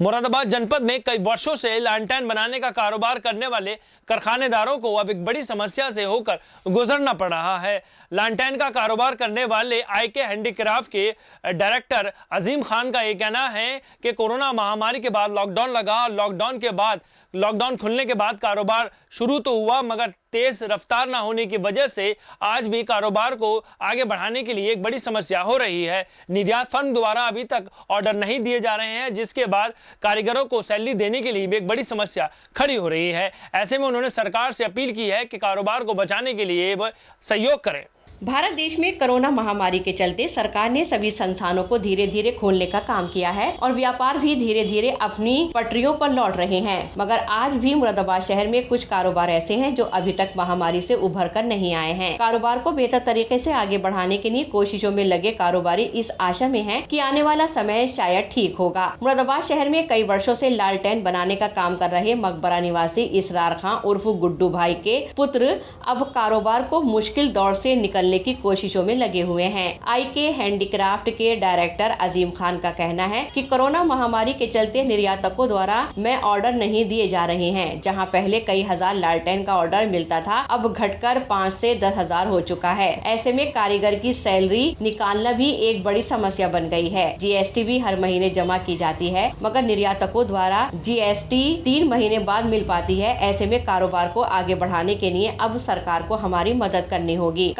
मुरादाबाद जनपद में कई वर्षों से लैंटर्न बनाने का कारोबार करने वाले कारखानेदारों को अब एक बड़ी समस्या से होकर गुजरना पड़ रहा है। लैंटर्न का कारोबार करने वाले आईके हैंडीक्राफ्ट के डायरेक्टर अजीम खान का ये कहना है कि कोरोना महामारी के बाद लॉकडाउन लगा। लॉकडाउन खुलने के बाद कारोबार शुरू तो हुआ, मगर तेज रफ्तार ना होने की वजह से आज भी कारोबार को आगे बढ़ाने के लिए एक बड़ी समस्या हो रही है। निर्यात फर्म द्वारा अभी तक ऑर्डर नहीं दिए जा रहे हैं, जिसके बाद कारीगरों को सैलरी देने के लिए भी एक बड़ी समस्या खड़ी हो रही है। ऐसे में उन्होंने सरकार से अपील की है कि कारोबार को बचाने के लिए वह सहयोग करे। भारत देश में कोरोना महामारी के चलते सरकार ने सभी संस्थानों को धीरे धीरे खोलने का काम किया है और व्यापार भी धीरे धीरे अपनी पटरियों पर लौट रहे हैं, मगर आज भी मुरादाबाद शहर में कुछ कारोबार ऐसे हैं जो अभी तक महामारी से उभर कर नहीं आए हैं। कारोबार को बेहतर तरीके से आगे बढ़ाने के लिए कोशिशों में लगे कारोबारी इस आशा में है कि आने वाला समय शायद ठीक होगा। मुरादाबाद शहर में कई वर्षों से लालटेन बनाने का काम कर रहे मकबरा निवासी इसरार खां उर्फ गुड्डू भाई के पुत्र अब कारोबार को मुश्किल दौर से निकल की कोशिशों में लगे हुए हैं। आईके हैंडीक्राफ्ट के डायरेक्टर अजीम खान का कहना है कि कोरोना महामारी के चलते निर्यातकों द्वारा में ऑर्डर नहीं दिए जा रहे हैं। जहां पहले कई हजार लालटेन का ऑर्डर मिलता था, अब घटकर 5 से 10 हजार हो चुका है। ऐसे में कारीगर की सैलरी निकालना भी एक बड़ी समस्या बन गई है। जीएसटी भी हर महीने जमा की जाती है, मगर निर्यातकों द्वारा जीएसटी 3 महीने बाद मिल पाती है। ऐसे में कारोबार को आगे बढ़ाने के लिए अब सरकार को हमारी मदद करनी होगी।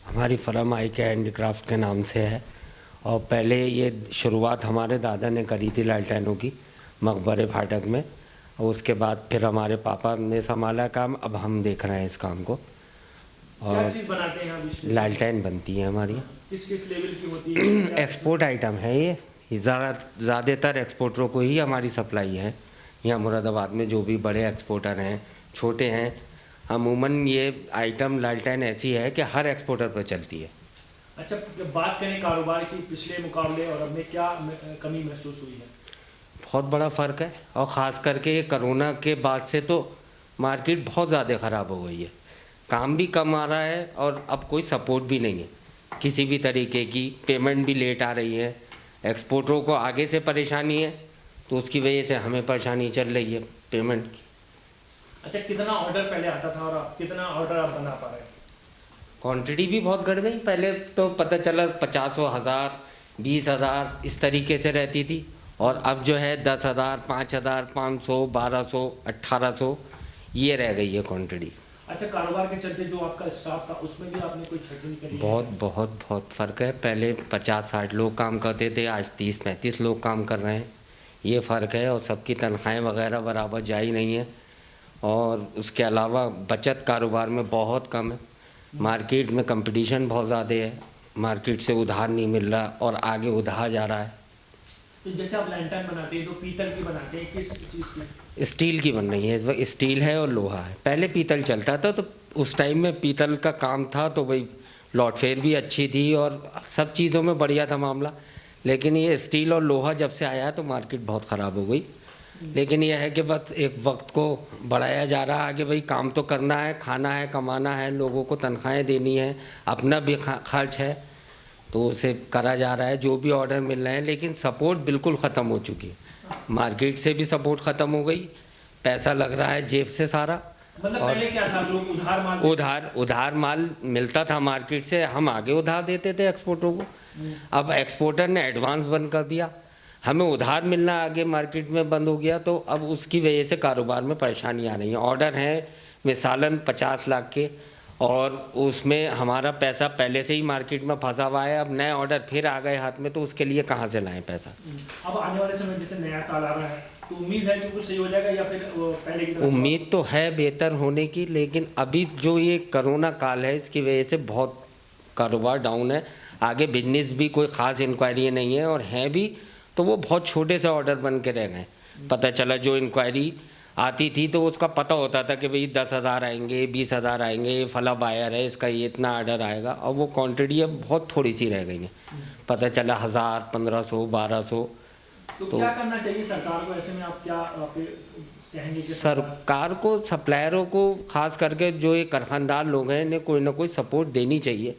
हमारी फर्म आईके हैंडीक्राफ्ट के नाम से है और पहले ये शुरुआत हमारे दादा ने करी थी लालटेनों की मकबरे फाटक में, और उसके बाद फिर हमारे पापा ने संभाला काम। अब हम देख रहे हैं इस काम को। और क्या चीज़ बनाते हैं? लालटेन बनती है हमारी। किस लेवल की होती है? एक्सपोर्ट आइटम है ये ज़्यादातर एक्सपोर्टरों को ही हमारी सप्लाई है। यहाँ मुरादाबाद में जो भी बड़े एक्सपोर्टर हैं, छोटे हैं, अमूमन ये आइटम लालटेन ऐसी है कि हर एक्सपोर्टर पर चलती है। अच्छा, जब बात करें कारोबार की पिछले मुकाबले और अब में क्या कमी महसूस हुई है? बहुत बड़ा फ़र्क है, और ख़ास करके कोरोना के बाद से तो मार्केट बहुत ज़्यादा ख़राब हो गई है। काम भी कम आ रहा है और अब कोई सपोर्ट भी नहीं है किसी भी तरीके की। पेमेंट भी लेट आ रही है, एक्सपोर्टरों को आगे से परेशानी है, तो उसकी वजह से हमें परेशानी चल रही है पेमेंट की। अच्छा, कितना ऑर्डर पहले आता था और कितना ऑर्डर आप बना पा रहे हैं? क्वांटिटी भी बहुत घट गई। पहले तो पता चला 50 हज़ार 20 हज़ार इस तरीके से रहती थी, और अब जो है 10 हज़ार 5 हज़ार 500 1200 1800 ये रह गई है क्वांटिटी। अच्छा, कारोबार के चलते जो आपका स्टाफ था उसमें भी आपने कोई छटनी करी? बहुत फ़र्क है। पहले 50-60 लोग काम करते थे, आज 30-35 लोग काम कर रहे हैं। ये फ़र्क है, और सबकी तनख्वाहें वगैरह बराबर जा ही नहीं है। और उसके अलावा बचत कारोबार में बहुत कम है। मार्केट में कंपटीशन बहुत ज़्यादा है, मार्केट से उधार नहीं मिल रहा और आगे उधार जा रहा है। तो जैसे आप लैंटर्न बनाते हैं तो पीतल की बनाते हैं, किस चीज़ की? स्टील की बन रही है इस वक्त। स्टील है और लोहा है। पहले पीतल चलता था, तो उस टाइम में पीतल का काम था, तो भाई लॉट फेयर भी अच्छी थी और सब चीज़ों में बढ़िया था मामला। लेकिन ये स्टील और लोहा जब से आया तो मार्केट बहुत ख़राब हो गई। लेकिन यह है कि बस एक वक्त को बढ़ाया जा रहा है आगे। भाई काम तो करना है, खाना है, कमाना है, लोगों को तनख्वाहें देनी है, अपना भी खर्च है, तो उसे करा जा रहा है। जो भी ऑर्डर मिल रहे हैं, लेकिन सपोर्ट बिल्कुल ख़त्म हो चुकी है। मार्केट से भी सपोर्ट ख़त्म हो गई, पैसा लग रहा है जेब से सारा। मतलब पहले क्या था, लोग उधार माल मिलता था मार्केट से, हम आगे उधार देते थे एक्सपोर्टरों को। अब एक्सपोर्टर ने एडवांस बंद कर दिया, हमें उधार मिलना आगे मार्केट में बंद हो गया, तो अब उसकी वजह से कारोबार में परेशानी आ रही है। ऑर्डर हैं मिसालन 50 लाख के, और उसमें हमारा पैसा पहले से ही मार्केट में फंसा हुआ है। अब नए ऑर्डर फिर आ गए हाथ में, तो उसके लिए कहाँ से लाएं पैसा? अब आने वाले समय जैसे नया साल आ रहा है, तो उम्मीद है कि कुछ सही हो जाएगा या फिर पहले की तरह? उम्मीद तो है बेहतर होने की, लेकिन अभी जो ये कोरोना काल है इसकी वजह से बहुत कारोबार डाउन है। आगे बिजनेस भी कोई ख़ास इंक्वायरी नहीं है, और हैं भी तो वो बहुत छोटे से ऑर्डर बन के रह गए। पता चला जो इंक्वायरी आती थी तो उसका पता होता था कि भाई 10 हज़ार आएंगे, 20 हज़ार आएंगे, ये फला बायर है, इसका ये इतना ऑर्डर आएगा, और वो क्वांटिटी अब बहुत थोड़ी सी रह गई है। पता चला 1000 1500 1200। तो क्या करना चाहिए सरकार को ऐसे में? आप क्या कहेंगे कि सरकार को, सप्लायरों को, ख़ास करके जो ये कारखानदार लोग हैं, इन्हें कोई ना कोई सपोर्ट देनी चाहिए,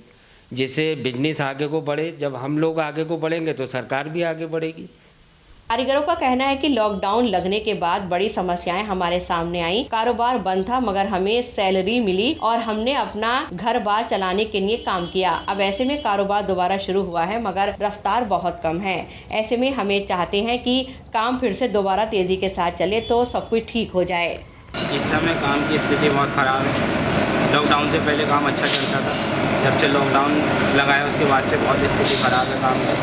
जिससे बिजनेस आगे को बढ़े। जब हम लोग आगे को बढ़ेंगे तो सरकार भी आगे बढ़ेगी। कारीगरों का कहना है कि लॉकडाउन लगने के बाद बड़ी समस्याएं हमारे सामने आई। कारोबार बंद था मगर हमें सैलरी मिली और हमने अपना घर बार चलाने के लिए काम किया। अब ऐसे में कारोबार दोबारा शुरू हुआ है मगर रफ्तार बहुत कम है। ऐसे में हमें चाहते हैं कि काम फिर से दोबारा तेजी के साथ चले तो सब कुछ ठीक हो जाए। इस समय काम की स्थिति बहुत ख़राब है। लॉकडाउन से पहले काम अच्छा चलता था, जब से लॉकडाउन लगा है उसके बाद से बहुत स्थिति ख़राब है काम की।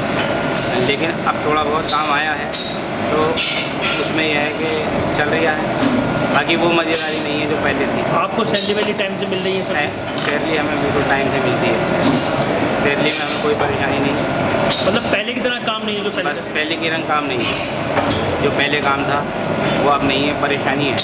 लेकिन अब थोड़ा बहुत काम आया है तो उसमें यह है कि चल रहा है, बाकी वो मज़ेदारी नहीं है जो पहले थी। आपको सैलरी वैली टाइम से मिल रही है? सैलरी हमें बिल्कुल टाइम से मिलती है, सैलरी में हमें कोई परेशानी नहीं है। मतलब पहले की तरह काम नहीं है जो बस पहले की तरह काम नहीं है, जो पहले काम था वो अब नहीं है, परेशानी है।